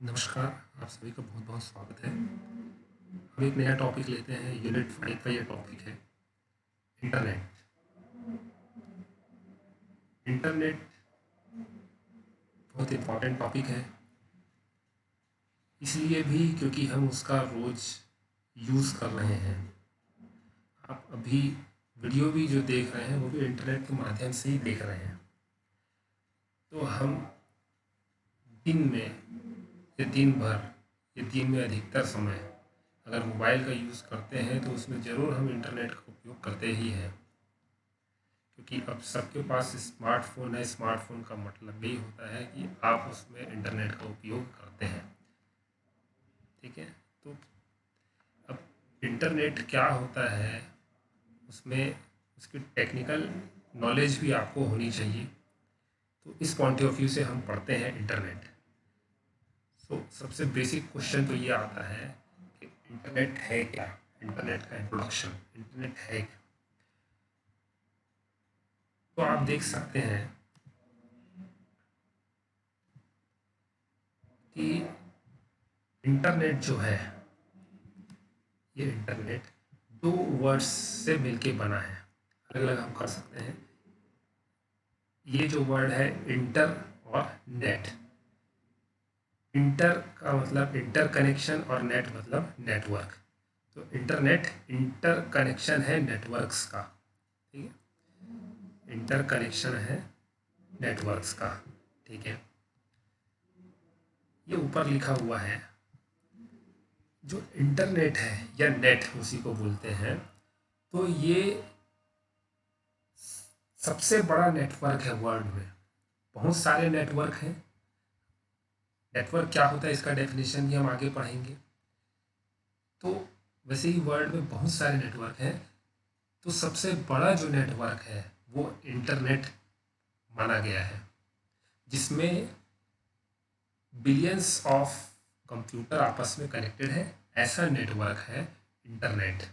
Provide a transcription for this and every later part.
नमस्कार, आप सभी का बहुत-बहुत स्वागत है। हम एक नया टॉपिक लेते हैं, यूनिट 5 का ये टॉपिक है इंटरनेट। इंटरनेट बहुत इम्पोर्टेंट टॉपिक है, इसलिए भी क्योंकि हम उसका रोज़ यूज़ कर रहे हैं। आप अभी वीडियो भी जो देख रहे हैं, वो भी इंटरनेट के माध्यम से ही देख रहे हैं। तो हम दिन में या दिन भर या दिन में अधिकतर समय अगर मोबाइल का यूज़ करते हैं, तो उसमें ज़रूर हम इंटरनेट का उपयोग करते ही हैं। क्योंकि अब सबके पास स्मार्टफ़ोन है। स्मार्टफ़ोन का मतलब यही होता है कि आप उसमें इंटरनेट का उपयोग करते हैं। ठीक है। तो अब इंटरनेट क्या होता है, उसमें उसकी टेक्निकल नॉलेज भी आपको होनी चाहिए। तो इस पॉइंट ऑफ व्यू से हम पढ़ते हैं इंटरनेट। तो सबसे बेसिक क्वेश्चन तो ये आता है कि इंटरनेट है क्या। इंटरनेट का इंट्रोडक्शन, इंटरनेट है क्या। तो आप देख सकते हैं कि इंटरनेट जो है, ये इंटरनेट दो वर्ड्स से मिलके बना है। अलग अलग हम कर सकते हैं। ये जो वर्ड है इंटर और नेट। इंटर का मतलब इंटर कनेक्शन और नेट मतलब नेटवर्क। तो इंटरनेट इंटर कनेक्शन है नेटवर्क्स का। ठीक है। इंटर कनेक्शन है नेटवर्क्स का। ठीक है। ये ऊपर लिखा हुआ है, जो इंटरनेट है या नेट उसी को बोलते हैं। तो ये सबसे बड़ा नेटवर्क है वर्ल्ड में। बहुत सारे नेटवर्क हैं। नेटवर्क क्या होता है, इसका डेफिनेशन भी हम आगे पढ़ेंगे। तो वैसे ही वर्ल्ड में बहुत सारे नेटवर्क हैं। तो सबसे बड़ा जो नेटवर्क है वो इंटरनेट माना गया है, जिसमें बिलियंस ऑफ कंप्यूटर आपस में कनेक्टेड है। ऐसा नेटवर्क है इंटरनेट।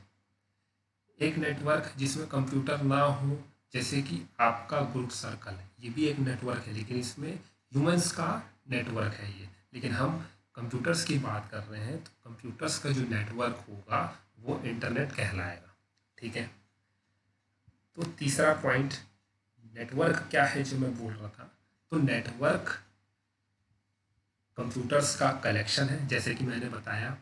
एक नेटवर्क जिसमें कंप्यूटर ना हो, जैसे कि आपका ग्रुप सर्कल, ये भी एक नेटवर्क है, लेकिन इसमें ह्यूमंस का नेटवर्क है ये। लेकिन हम कंप्यूटर्स की बात कर रहे हैं, तो कंप्यूटर्स का जो नेटवर्क होगा वो इंटरनेट कहलाएगा। ठीक है। तो तीसरा पॉइंट, नेटवर्क क्या है जो मैं बोल रहा था। तो नेटवर्क कंप्यूटर्स का कलेक्शन है, जैसे कि मैंने बताया।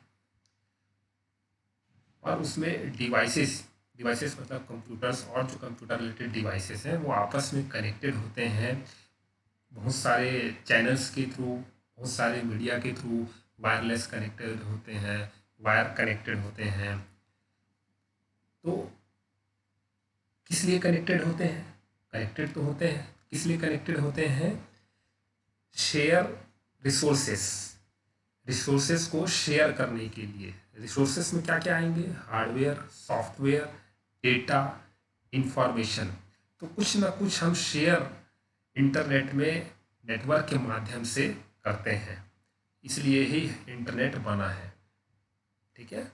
और उसमें डिवाइसेस, डिवाइसेस मतलब कंप्यूटर्स और जो कंप्यूटर रिलेटेड डिवाइसेस हैं वो आपस में कनेक्टेड होते हैं बहुत सारे चैनल्स के थ्रू, बहुत सारे मीडिया के थ्रू। वायरलेस कनेक्टेड होते हैं, वायर कनेक्टेड होते हैं। तो किस लिए कनेक्टेड होते हैं? कनेक्टेड तो होते हैं, किस लिए कनेक्टेड होते हैं? शेयर रिसोर्सेस, रिसोर्सेस को शेयर करने के लिए। रिसोर्सेस में क्या क्या आएंगे? Hardware, software, data, information. तो कुछ ना कुछ हम शेयर इंटरनेट में नेटवर्क के माध्यम से करते हैं, इसलिए ही इंटरनेट बना है। ठीक है।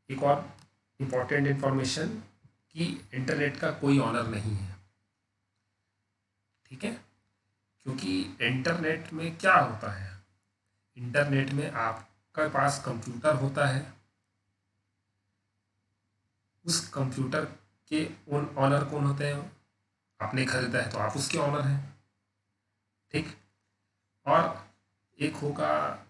एक और इम्पॉर्टेंट इंफॉर्मेशन कि इंटरनेट का कोई ऑनर नहीं है। ठीक है। क्योंकि इंटरनेट में क्या होता है, इंटरनेट में आपके पास कंप्यूटर होता है। उस कंप्यूटर के ऑनर कौन होते हैं? आपने खरीदा है तो आप उसके ऑनर हैं। ठीक। और एक होगा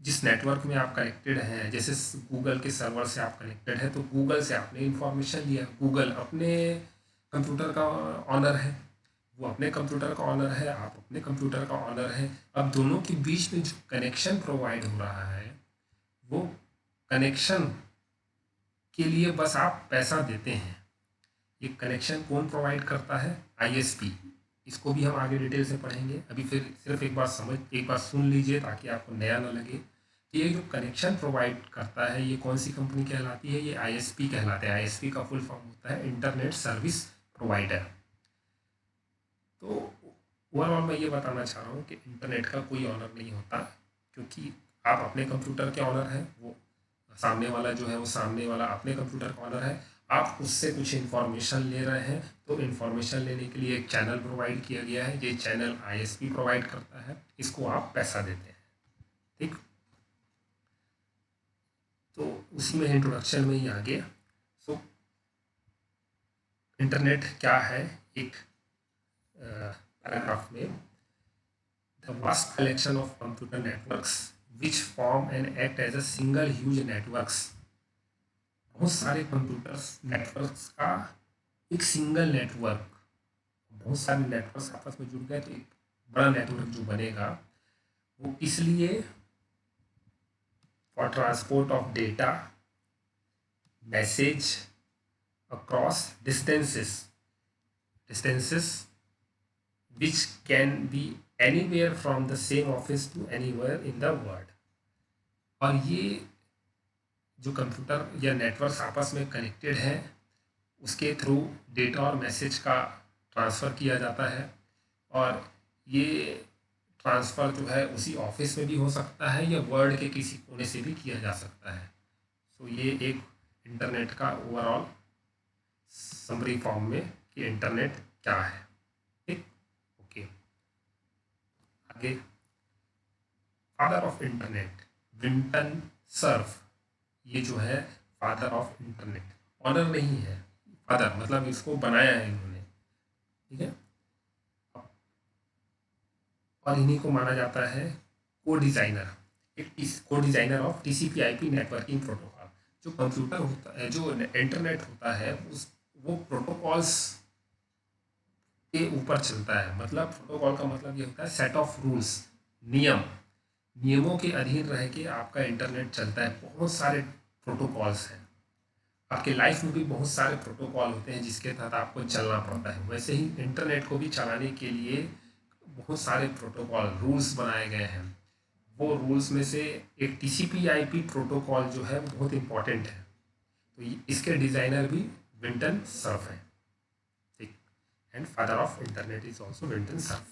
जिस नेटवर्क में आप कनेक्टेड हैं, जैसे गूगल के सर्वर से आप कनेक्टेड हैं, तो गूगल से आपने इंफॉर्मेशन लिया। गूगल अपने कंप्यूटर का ऑनर है, वो अपने कंप्यूटर का ऑनर है, आप अपने कंप्यूटर का ऑनर है। अब दोनों के बीच में जो कनेक्शन प्रोवाइड हो रहा है, वो कनेक्शन के लिए बस आप पैसा देते हैं। ये कनेक्शन कौन प्रोवाइड करता है? आईएसपी। इसको भी हम आगे डिटेल से पढ़ेंगे। अभी फिर सिर्फ एक बार सुन लीजिए ताकि आपको नया ना लगे कि ये जो कनेक्शन प्रोवाइड करता है ये कौन सी कंपनी कहलाती है? ये आईएसपी कहलाते हैं। आईएसपी का फुल फॉर्म होता है इंटरनेट सर्विस प्रोवाइडर। तो ओवरऑल मैं ये बताना चाह रहा हूँ कि इंटरनेट का कोई ऑनर नहीं होता, क्योंकि आप अपने कंप्यूटर के ऑनर हैं, वो सामने वाला जो है वो सामने वाला अपने कंप्यूटर का ऑनर है। आप उससे कुछ इन्फॉर्मेशन ले रहे हैं, तो इन्फॉर्मेशन लेने के लिए एक चैनल प्रोवाइड किया गया है, ये चैनल आईएसपी प्रोवाइड करता है, इसको आप पैसा देते हैं। ठीक, तो उसी में इंट्रोडक्शन में ही आ गया। सो इंटरनेट क्या है, एक पैराग्राफ में, the vast collection of computer networks which form and act as a single huge networks. बहुत सारे कंप्यूटर्स नेटवर्क्स का एक सिंगल नेटवर्क, बहुत सारे नेटवर्क्स आपस में जुड़ गए तो एक बड़ा नेटवर्क जो बनेगा, वो किस लिए, for transport of data message across distances which can be anywhere from the same office to anywhere in the world। और ये जो कंप्यूटर या नेटवर्क्स आपस में कनेक्टेड है, उसके थ्रू डेटा और मैसेज का ट्रांसफ़र किया जाता है, और ये ट्रांसफ़र जो है उसी ऑफिस में भी हो सकता है या वर्ल्ड के किसी कोने से भी किया जा सकता है। सो ये एक इंटरनेट का ओवरऑल समरी फॉर्म में कि इंटरनेट क्या है। ठीक, ओके। आगे, father of internet Vinton Cerf, ये जो है फादर ऑफ इंटरनेट, ऑनर नहीं है, फादर मतलब इसको बनाया है इन्होंने। ठीक है, और इन्हीं को माना जाता है को डिज़ाइनर, एक को designer of TCP IP networking protocol. जो कंप्यूटर होता है, जो इंटरनेट होता है, उस वो प्रोटोकॉल्स के ऊपर चलता है। मतलब प्रोटोकॉल का मतलब ये होता है सेट ऑफ रूल्स, नियम, नियमों के अधीन रह के आपका इंटरनेट चलता है। बहुत सारे प्रोटोकॉल्स हैं, आपके लाइफ में भी बहुत सारे प्रोटोकॉल होते हैं जिसके तहत आपको चलना पड़ता है। वैसे ही इंटरनेट को भी चलाने के लिए बहुत सारे प्रोटोकॉल रूल्स बनाए गए हैं। वो रूल्स में से एक टीसीपी आईपी प्रोटोकॉल जो है वो बहुत इंपॉर्टेंट है, तो इसके डिज़ाइनर भी विंटन सर्फ है। ठीक, and father of internet is also Vinton Cerf.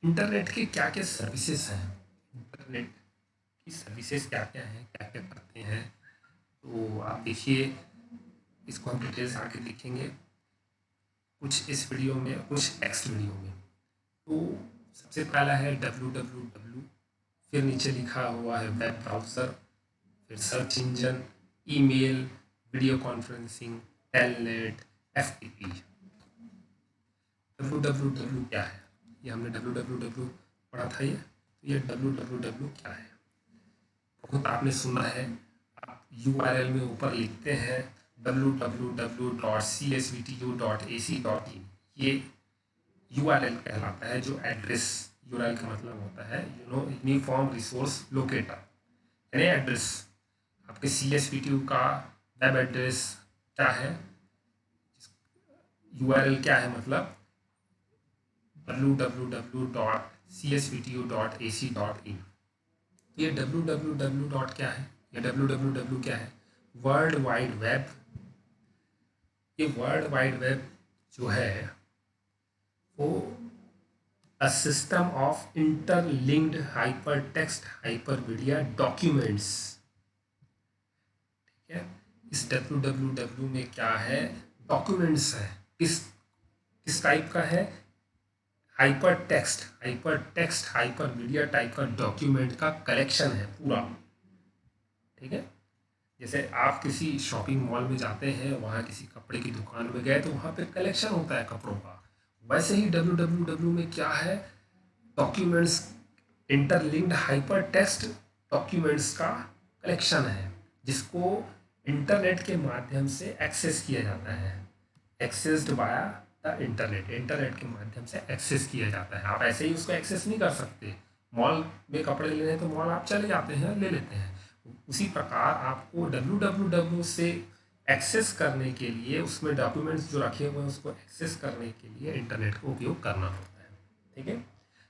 Internet के क्या क्या सर्विसेज हैं, इंटरनेट की सर्विसेज क्या क्या हैं, क्या क्या करते हैं, तो आप देखिए, इसको हम डिटेल्स आगे देखेंगे, कुछ इस वीडियो में, कुछ नेक्स्ट वीडियो में। तो सबसे पहला है www, फिर नीचे लिखा हुआ है वेब ब्राउज़र, फिर search engine, email, video conferencing, telnet, FTP. www क्या है, ये हमने www पढ़ा था, ये www क्या है, बहुत आपने सुना है। आप URL में ऊपर लिखते हैं www.csvtu.ac.in, ये URL कहलाता है, जो एड्रेस, URL का मतलब होता है यूनिफॉर्म रिसोर्स लोकेटर, यानी एड्रेस। आपके CSVTU का वेब एड्रेस क्या है, URL क्या है, मतलब www.csvtu.ac.in। ये www क्या है, ये www क्या है, वर्ल्ड वाइड वेब। ये वर्ल्ड वाइड वेब जो है वो a system of interlinked hypertext hypermedia documents। ठीक है, इस www में क्या है, डॉक्यूमेंट्स है, किस टाइप का है, हाइपर टेक्स्ट हाइपरमीडिया टाइप का डॉक्यूमेंट का कलेक्शन है पूरा। ठीक है, जैसे आप किसी शॉपिंग मॉल में जाते हैं, वहाँ किसी कपड़े की दुकान में गए तो वहाँ पे कलेक्शन होता है कपड़ों का, वैसे ही www में क्या है, documents, interlinked hyper text documents का कलेक्शन है, जिसको इंटरनेट के माध्यम से एक्सेस किया जाता है, accessed by the internet, internet के माध्यम से एक्सेस किया जाता है। आप ऐसे ही उसको एक्सेस नहीं कर सकते। मॉल में कपड़े लेने हैं तो मॉल आप चले जाते हैं, ले लेते हैं। उसी प्रकार आपको www से एक्सेस करने के लिए, उसमें डॉक्यूमेंट्स जो रखे हुए हैं उसको एक्सेस करने के लिए इंटरनेट का उपयोग करना होता है। ठीक है,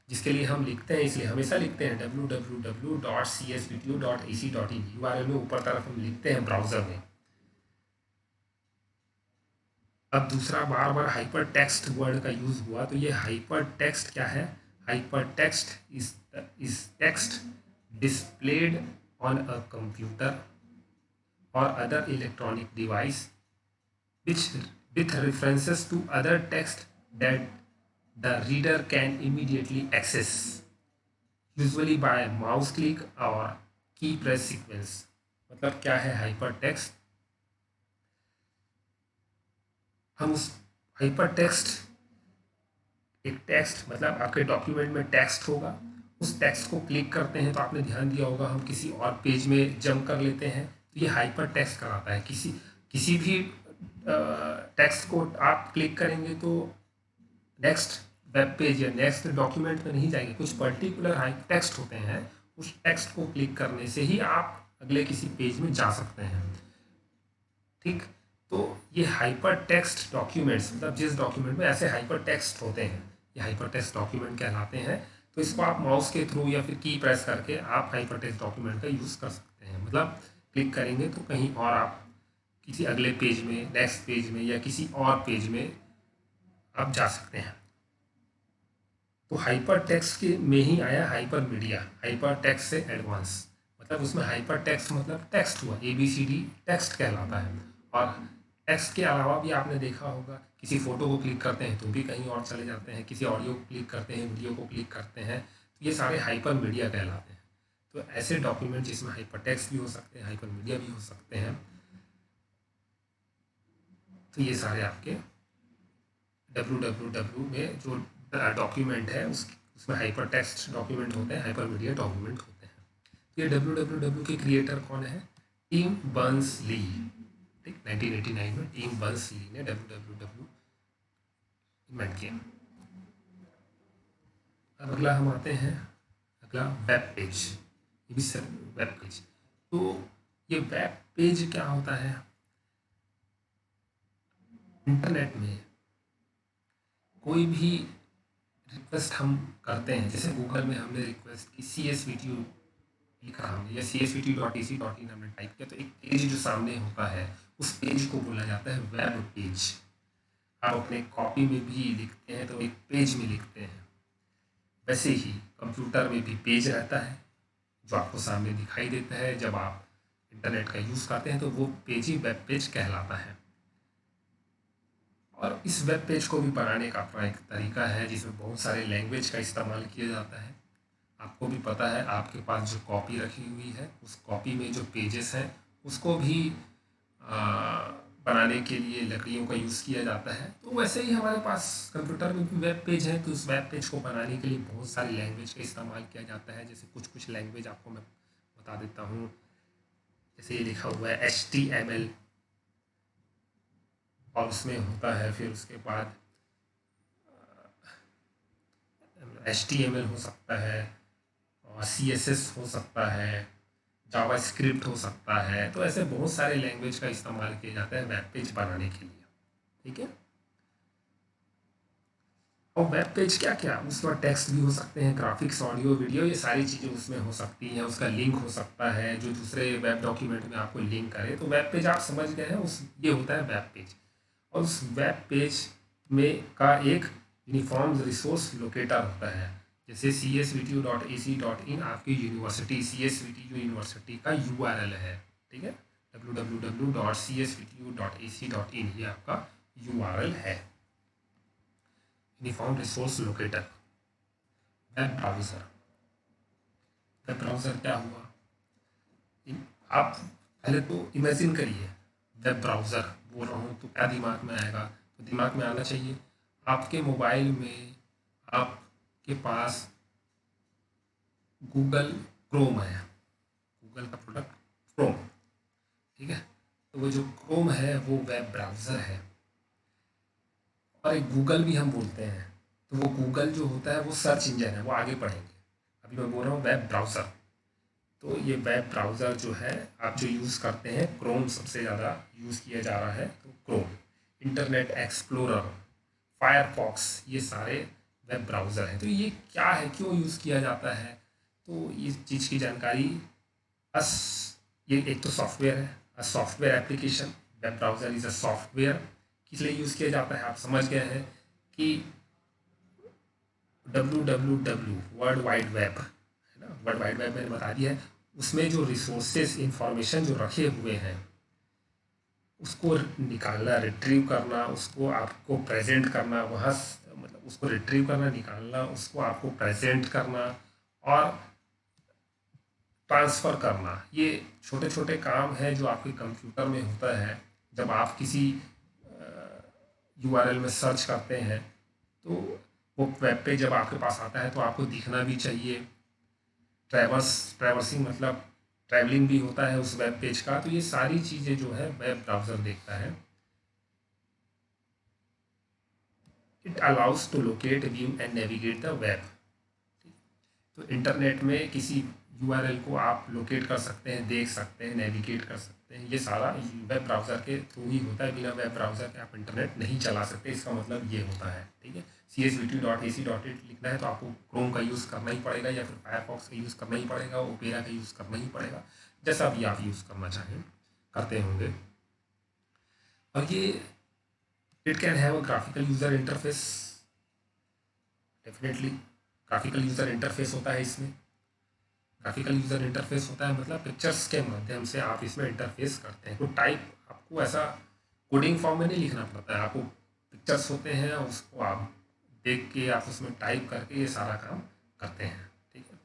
जिसके लिए हम लिखते हैं, इसलिए हमेशा लिखते हैं www.csvtu.ac.in, URL में ऊपर तरफ हम लिखते हैं ब्राउज़र में। अब दूसरा, बार बार हाइपर टेक्स्ट वर्ड का यूज़ हुआ, तो ये हाइपर टेक्स्ट क्या है, hyper text is text displayed on a computer or other electronic device which with references to other text that the reader can immediately access, usually by mouse click or की press sequence. मतलब क्या है hyper text? हम उस hyper text, एक text मतलब आपके document में टेक्स्ट होगा, उस टेक्स्ट को क्लिक करते हैं तो आपने ध्यान दिया होगा हम किसी और पेज में जंप कर लेते हैं, तो ये हाइपर टेक्स्ट कहलाता है। किसी भी टेक्स्ट को आप क्लिक करेंगे तो नेक्स्ट वेब पेज या नेक्स्ट डॉक्यूमेंट में नहीं जाएंगे, कुछ पर्टिकुलर हाइपर टेक्स्ट होते हैं, उस टेक्स्ट को क्लिक करने से ही आप अगले किसी पेज में जा सकते हैं। ठीक, तो ये हाइपर टेक्स्ट डॉक्यूमेंट्स, मतलब जिस डॉक्यूमेंट में ऐसे हाइपर टेक्स्ट होते हैं, ये हाइपर टेक्स्ट डॉक्यूमेंट कहलाते हैं। तो इसको आप माउस के थ्रू या फिर की प्रेस करके आप हाइपर टेक्स्ट डॉक्यूमेंट का यूज़ कर सकते हैं। मतलब क्लिक करेंगे तो कहीं और आप किसी अगले पेज में, नेक्स्ट पेज में या किसी और पेज में आप जा सकते हैं। तो हाइपर टेक्स्ट के में ही आया हाइपर मीडिया, हाइपर टेक्स्ट से एडवांस, मतलब उसमें हाइपर टेक्स्ट मतलब टेक्स्ट हुआ, ABCD टेक्स्ट कहलाता है। और टेक्स्ट के अलावा भी आपने देखा होगा, किसी फोटो को क्लिक करते हैं तो भी कहीं और चले जाते हैं, किसी ऑडियो को क्लिक करते हैं, वीडियो को क्लिक करते हैं, तो ये सारे हाइपर मीडिया कहलाते हैं। तो ऐसे डॉक्यूमेंट जिसमें हाइपर टेक्स्ट भी हो सकते हैं, हाइपर मीडिया भी हो सकते हैं, तो ये सारे आपके www में जो डॉक्यूमेंट है उसमें हाइपर टेक्स्ट डॉक्यूमेंट होते हैं, हाइपर मीडिया डॉक्यूमेंट होते हैं। तो ये www के क्रिएटर कौन है? टिम बर्न्स ली। ठीक, 1989 में टिम बर्न्स ली ने www इन्वेंट किया। अब अगला हम आते हैं, अगला वेब पेज। ये भी सर वेब पेज। तो ये वेब पेज क्या होता है? इंटरनेट में कोई भी रिक्वेस्ट हम करते हैं, जैसे गूगल में हमने रिक्वेस्ट की CSVTU लिखा हमने या csvtu.ac.in हमने टाइप किया, तो एक पेज जो सामने होता है उस पेज को बोला जाता है वेब पेज। आप अपने कॉपी में भी लिखते हैं तो एक पेज में लिखते हैं, वैसे ही कंप्यूटर में भी पेज रहता है जो आपको सामने दिखाई देता है। जब आप इंटरनेट का यूज़ करते हैं तो वो पेज ही वेब पेज कहलाता है। और इस वेब पेज को भी बनाने का अपना एक तरीका है जिसमें बहुत सारे लैंग्वेज का इस्तेमाल किया जाता है। आपको भी पता है, आपके पास जो कॉपी रखी हुई है उस कॉपी में जो पेजेस हैं उसको भी बनाने के लिए लकड़ियों का यूज़ किया जाता है। तो वैसे ही हमारे पास कंप्यूटर में भी वेब पेज है, तो उस वेब पेज को बनाने के लिए बहुत सारी लैंग्वेज का इस्तेमाल किया जाता है। जैसे कुछ लैंग्वेज आपको मैं बता देता हूँ। जैसे ये लिखा हुआ है HTML, और उसमें होता है फिर उसके बाद HTML हो सकता है, और CSS हो सकता है, जावास्क्रिप्ट हो सकता है। तो ऐसे बहुत सारे लैंग्वेज का इस्तेमाल किया जाता है वेब पेज बनाने के लिए। ठीक है, और वेब पेज क्या क्या, उसका टेक्स्ट भी हो सकते हैं, ग्राफिक्स, ऑडियो, वीडियो, ये सारी चीज़ें उसमें हो सकती हैं। उसका लिंक हो सकता है जो दूसरे वेब डॉक्यूमेंट में आपको लिंक करे। तो वेब पेज आप समझ गए हैं, उस ये होता है वेब पेज। और उस वेब पेज में का एक यूनिफॉर्म रिसोर्स लोकेटर होता है। जैसे csvtu.ac.in आपकी यूनिवर्सिटी, CSVTU यूनिवर्सिटी का URL है। ठीक है, www.csvtu.ac.in ये आपका URL है, uniform resource locator. Web browser, web browser क्या हुआ? आप पहले तो इमेजिन करिए, वेब ब्राउज़र बोल रहा हूँ तो क्या दिमाग में आएगा? तो दिमाग में आना चाहिए आपके मोबाइल में आपके पास गूगल क्रोम है, गूगल का प्रोडक्ट क्रोम। ठीक है, तो वो जो क्रोम है वो वेब ब्राउज़र है, और एक गूगल भी हम बोलते हैं। तो वो गूगल जो होता है वो सर्च इंजन है, वो आगे पढ़ेंगे। अभी मैं बोल रहा हूँ वेब ब्राउज़र। तो ये वेब ब्राउज़र जो है आप जो यूज़ करते हैं, क्रोम सबसे ज़्यादा यूज़ किया जा रहा है। तो क्रोम, इंटरनेट एक्सप्लोरर, फायरफॉक्स, ये सारे वेब ब्राउज़र हैं। तो ये क्या है, क्यों यूज़ किया जाता है? तो इस चीज़ की जानकारी अस ये एक तो सॉफ्टवेयर है, a software application. Web browser is a software. किस लिए यूज़ किया जाता है आप समझ गए हैं कि www वर्ल्ड वाइड वेब है ना, वर्ल्ड वाइड वेब मैंने बता दिया है। उसमें जो रिसोर्सेज, इंफॉर्मेशन जो रखे हुए हैं उसको निकालना, रिट्रीव करना, उसको आपको प्रेजेंट करना, मतलब उसको रिट्रीव करना, निकालना, उसको आपको प्रेजेंट करना और ट्रांसफ़र करना, ये छोटे छोटे काम हैं जो आपके कंप्यूटर में होता है। जब आप किसी यूआरएल में सर्च करते हैं तो वो वेब पेज जब आपके पास आता है तो आपको दिखना भी चाहिए। ट्रैवर्सिंग मतलब ट्रैवलिंग भी होता है उस वेब पेज का। तो ये सारी चीज़ें जो है वेब ब्राउज़र देखता है। It allows to locate, view and navigate the web. तो इंटरनेट में किसी यूआरएल को आप लोकेट कर सकते हैं, देख सकते हैं, नेविगेट कर सकते हैं। ये सारा वेब ब्राउज़र के थ्रू ही होता है। बिना वेब ब्राउज़र के आप इंटरनेट नहीं चला सकते। इसका मतलब ये होता है, ठीक है। csvt.ac.in लिखना है तो आपको क्रोम का यूज़ करना ही पड़ेगा या फिर फायरफॉक्स का यूज़ करना ही पड़ेगा, ओपेरा का यूज़ करना ही पड़ेगा, जैसा भी आप यूज़ करना चाहें करते होंगे। और ये it can have a graphical user interface. Definitely graphical user interface होता है इसमें। ग्राफिकल यूज़र इंटरफेस होता है मतलब पिक्चर्स के माध्यम से आप इसमें इंटरफेस करते हैं। तो टाइप आपको ऐसा कोडिंग फॉर्म में नहीं लिखना पड़ता है। आपको पिक्चर्स होते हैं, उसको आप देख के आप उसमें टाइप करके ये सारा काम करते हैं, ठीक है।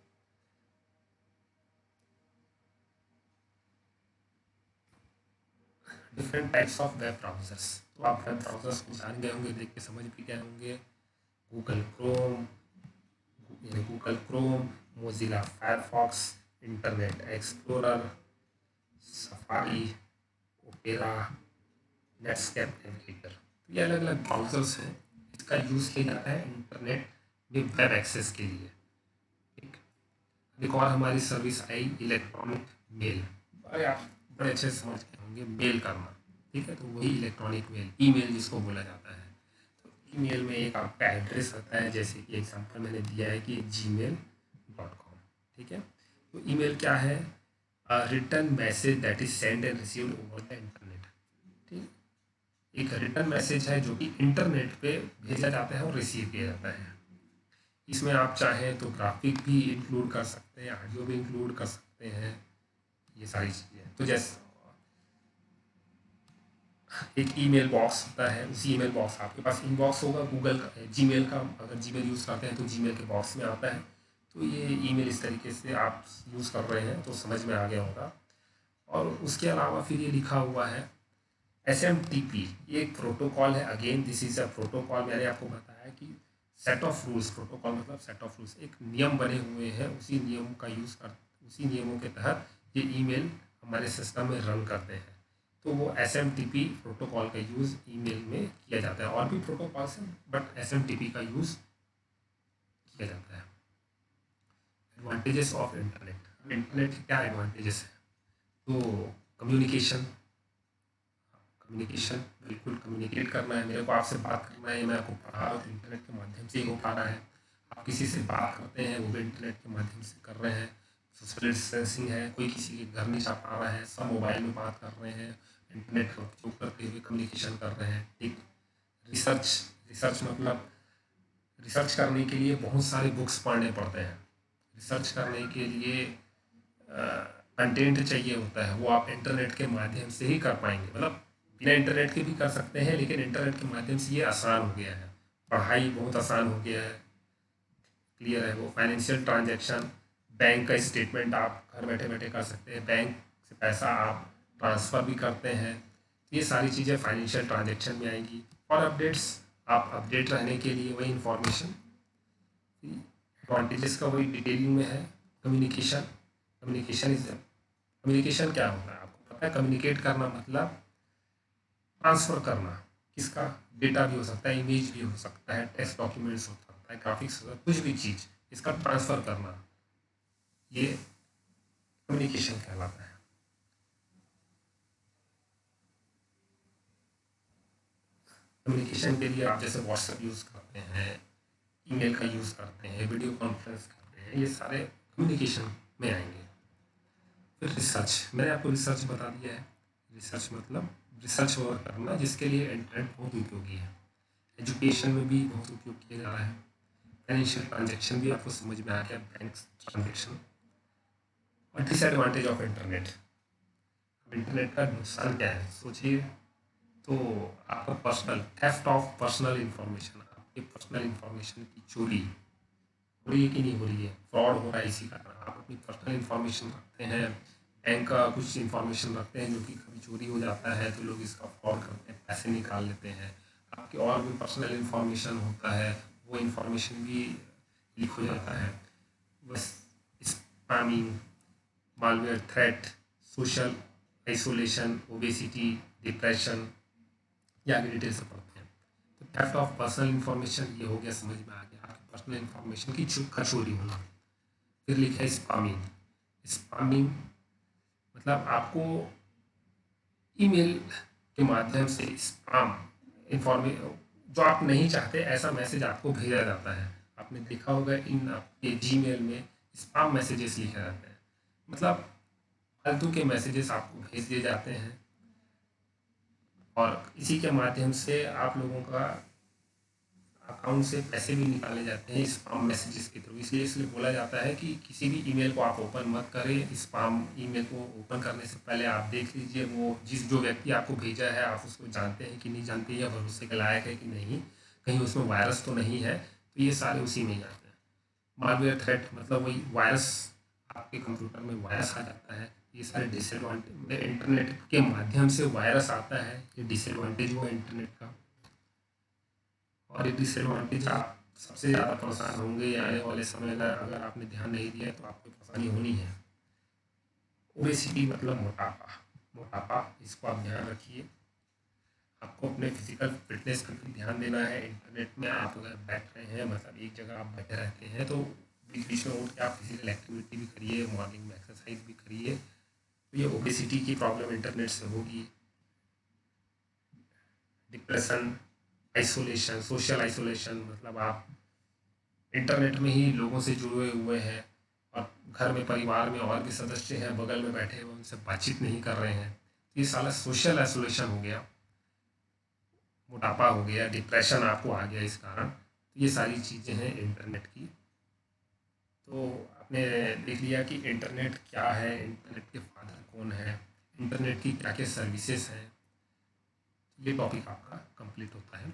Different types of web browsers. तो आप वेब ब्राउजर्स को जान गए होंगे, देख के समझ भी गए होंगे। Google Chrome, Google Chrome, Mozilla Firefox, internet explorer, safari, opera, Netscape navigator. तो ये अलग अलग ब्राउजर्स हैं। इसका यूज़ किया जाता है इंटरनेट में वेब एक्सेस के लिए, ठीक। एक और हमारी सर्विस आई इलेक्ट्रॉनिक मेल। अरे आप बड़े अच्छे से समझ गए होंगे, मेल करना, ठीक है। तो वही इलेक्ट्रॉनिक मेल, ईमेल जिसको बोला जाता है। तो ईमेल में एक आपका एड्रेस रहता है, जैसे कि एग्जांपल मैंने दिया है कि gmail.com, ठीक है। तो ईमेल क्या है? Return message that is send and received over the internet, ठीक। एक रिटर्न मैसेज है जो कि इंटरनेट पे भेजा जाता है और रिसीव किया जाता है। इसमें आप चाहें तो ग्राफिक भी इंक्लूड कर सकते हैं, ऑडियो भी इंक्लूड कर सकते हैं, ये सारी चीज़ें। तो जैसे एक ईमेल बॉक्स होता है, उसी ईमेल बॉक्स, आपके पास इनबॉक्स होगा गूगल का, जीमेल का। अगर जीमेल यूज़ करते हैं तो जीमेल के बॉक्स में आता है। तो ये ईमेल इस तरीके से आप यूज़ कर रहे हैं तो समझ में आ गया होगा। और उसके अलावा फिर ये लिखा हुआ है SMTP। ये एक प्रोटोकॉल है। Again this is a protocol. मैंने आपको बताया कि सेट ऑफ रूल्स, प्रोटोकॉल मतलब सेट ऑफ रूल्स, एक नियम बने हुए हैं, उसी नियम का यूज़ कर, उसी नियमों के तहत ये ईमेल हमारे सिस्टम में रन करते हैं। तो वो SMTP प्रोटोकॉल का यूज़ ईमेल में किया जाता है। और भी प्रोटोकॉल्स हैं बट SMTP का यूज़ किया जाता है। Advantages of internet. इंटरनेट के क्या एडवांटेजेस हैं? तो कम्युनिकेशन, कम्युनिकेशन बिल्कुल कम्युनिकेट करना है, मेरे को आपसे बात करना है, मैं आपको पढ़ा रहा हूँ तो इंटरनेट के माध्यम से ही हो पा रहा है। आप किसी से बात करते हैं वो भी इंटरनेट के माध्यम से कर रहे हैं। सोशल डिस्टेंसिंग है, कोई किसी के घर नहीं जा पा रहा है, सब मोबाइल में बात कर रहे हैं, इंटरनेट का उपयोग करते हुए कम्युनिकेशन कर रहे हैं, ठीक। रिसर्च, रिसर्च मतलब रिसर्च करने के लिए बहुत सारे बुक्स पढ़ने पड़ते हैं। रिसर्च करने के लिए कंटेंट चाहिए होता है, वो आप इंटरनेट के माध्यम से ही कर पाएंगे। मतलब बिना इंटरनेट के भी कर सकते हैं, लेकिन इंटरनेट के माध्यम से ये आसान हो गया है। पढ़ाई बहुत आसान हो गया है, क्लियर है। वो फाइनेंशियल ट्रांजैक्शन, बैंक का स्टेटमेंट आप घर बैठे बैठे कर सकते हैं, बैंक से पैसा आप ट्रांसफ़र भी करते हैं। तो ये सारी चीज़ें फाइनेंशियल ट्रांजैक्शन में आएंगी। और अपडेट्स, आप अपडेट रहने के लिए वही इंफॉर्मेशन, एडवांटेजेस का वही डिटेलिंग में है। कम्युनिकेशन, कम्युनिकेशन इज, कम्युनिकेशन क्या होता है आपको पता है? कम्युनिकेट करना मतलब ट्रांसफ़र करना। किसका? डेटा भी हो सकता है, इमेज भी हो सकता है, टेक्स्ट डॉक्यूमेंट्स हो सकता है, ग्राफिक्स हो सकता है, कुछ भी चीज़, इसका ट्रांसफ़र करना, ये कम्युनिकेशन कहलाता है। कम्युनिकेशन के लिए आप जैसे व्हाट्सएप यूज़ करते हैं, ईमेल का यूज़ करते हैं, वीडियो कॉन्फ्रेंस करते हैं, ये सारे कम्युनिकेशन में आएंगे। फिर रिसर्च, मैंने आपको रिसर्च बता दिया है। रिसर्च मतलब रिसर्च वर्क करना, जिसके लिए इंटरनेट बहुत उपयोगी है। एजुकेशन में भी बहुत उपयोग किया जा रहा है। फाइनेंशियल ट्रांजैक्शन भी आपको समझ में आ गया, बैंक ट्रांजैक्शन। और डिसएडवांटेज ऑफ इंटरनेट, अब इंटरनेट का नुकसान क्या है सोचिए। तो आपका personal theft of personal information, आपके पर्सनल इंफॉर्मेशन की चोरी हो रही है कि नहीं हो रही है, फ्रॉड हो रहा है इसी कारण। आप अपनी पर्सनल इंफॉर्मेशन रखते हैं, बैंक का कुछ इंफॉर्मेशन रखते हैं जो कि कभी चोरी हो जाता है तो लोग इसका फ्रॉड करते हैं, पैसे निकाल लेते हैं। आपके और भी पर्सनल इंफॉर्मेशन होता है, वो इंफॉर्मेशन भी लीक हो जाता है। बस spamming, malware threat, social isolation, obesity, depression, ये आगे डिटेल से पढ़ते हैं। तो थेफ्ट ऑफ पर्सनल इंफॉर्मेशन ये हो गया, समझ में आ गया, आपकी पर्सनल इंफॉर्मेशन की चोरी होना। फिर लिखा है स्पैमिंग। स्पैमिंग मतलब आपको ईमेल के माध्यम से स्पैम इंफॉर्मे जो आप नहीं चाहते ऐसा मैसेज आपको भेजा जाता है। आपने देखा होगा इन आपके जीमेल में स्पैम मैसेजेस लिखे जाते हैं, मतलब फालतू के मैसेजेस आपको भेज दिए जाते हैं और इसी के माध्यम से आप लोगों का अकाउंट से पैसे भी निकाले जाते हैं स्पैम मैसेजेस के थ्रू। इसलिए बोला जाता है कि किसी भी ईमेल को आप ओपन मत करें। स्पैम ईमेल को ओपन करने से पहले आप देख लीजिए वो जो व्यक्ति आपको भेजा है आप उसको जानते हैं कि नहीं जानते, या भरोसे के लायक है कि नहीं, कहीं उसमें वायरस तो नहीं है। तो ये सारे उसी में ही आते हैं। मालवेयर थ्रेट मतलब वही वायरस, आपके कंप्यूटर में वायरस आ जाता है। ये सारे डिसएडवांटेज, इंटरनेट के माध्यम से वायरस आता है, ये डिसएडवांटेज हुआ इंटरनेट का। और ये डिसएडवांटेज आप सबसे ज़्यादा परेशान होंगे आने वाले समय में, अगर आपने ध्यान नहीं दिया तो आपको परेशानी होनी है। ओबेसिटी मतलब मोटापा। मोटापा इसको आप ध्यान रखिए। आपको अपने फिजिकल फिटनेस पर भी ध्यान देना है। इंटरनेट में आप अगर बैठ रहे हैं, मतलब एक जगह आप बैठे रहते हैं, तो बीच बीच में उठ के आप फिजिकल एक्टिविटी भी करिए, मॉर्निंग में एक्सरसाइज भी करिए। तो ये ओबेसिटी की प्रॉब्लम इंटरनेट से होगी। डिप्रेशन, आइसोलेशन, सोशल आइसोलेशन मतलब आप इंटरनेट में ही लोगों से जुड़े हुए हैं और घर में परिवार में और भी सदस्य हैं बगल में बैठे हुए, उनसे बातचीत नहीं कर रहे हैं। ये साला सोशल आइसोलेशन हो गया, मोटापा हो गया, डिप्रेशन आपको आ गया इस कारण। तो ये सारी चीज़ें हैं इंटरनेट की। तो आपने देख लिया कि इंटरनेट क्या है, इंटरनेट के फादर कौन है, इंटरनेट की क्या क्या सर्विसेज हैं। ये टॉपिक आपका कंप्लीट होता है।